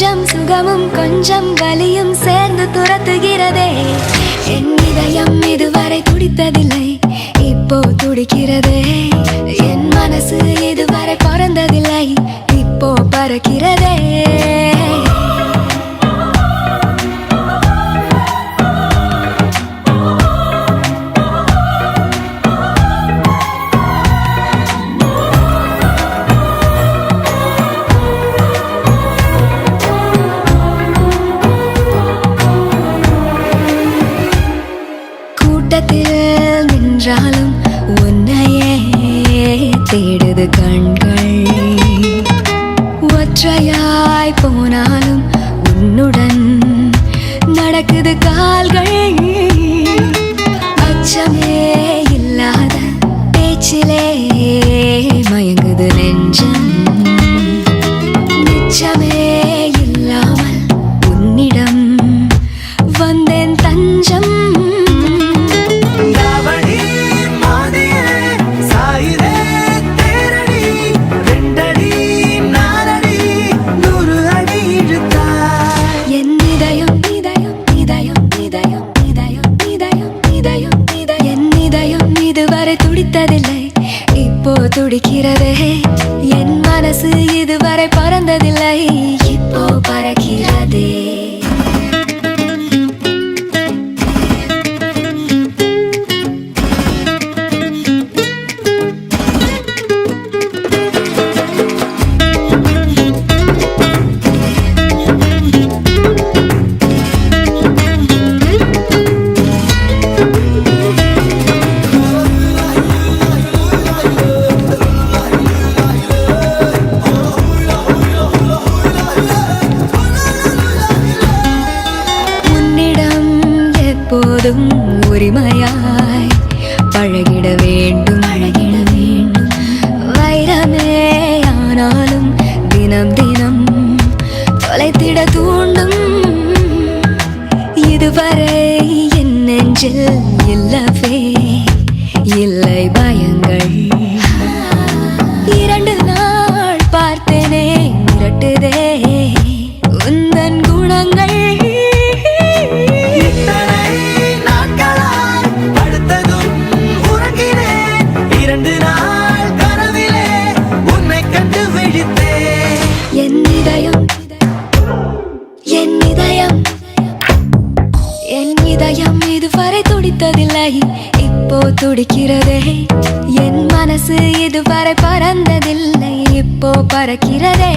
கொஞ்சம் சுகமும் கொஞ்சம் வலியும் சேர்ந்து துரத்துகிறதே. என் இதயம் இதுவரை துடித்ததில்லை, இப்போ துடிக்கிறதே. என் மனசு இதுவரை பறந்ததில்லை, இப்போ பறக்கிறதே. கூட்டத்தில் நின்றாலும் உன்னையே தேடுது கண்கள். ஒற்றையாய் போனாலும் உன்னுடன் நடக்குது கால்கள். அச்சமே இல்லாத பேச்சிலே மயங்குது நெஞ்சம். நிச்சமே இல்லாமல் உன்னிடம் வந்தேன் தஞ்சம். துடித்ததில்லை, இப்போ துடிக்கிறதே. என் மனசு இதுவரை பறந்ததில்லை, இப்போ பறக்கிறதே. எப்போதும் உரிமையாய் பழகிட வேண்டும், அழகிட வேண்டும். வைரமே ஆனாலும் தினம் தினம் தொலைத்திட தூண்டும். இதுவரை என் நெஞ்சில் இல்லவே இல்லை பயங்கள். 2 நாள் பார்த்தேனே மிரட்டுதே உந்தன் குணங்கள். என் இதயம் இதுவரை துடித்ததில்லை, இப்போ துடிக்கிறதே. என் மனசு இதுவரை பறந்ததில்லை, இப்போ பறக்கிறதே.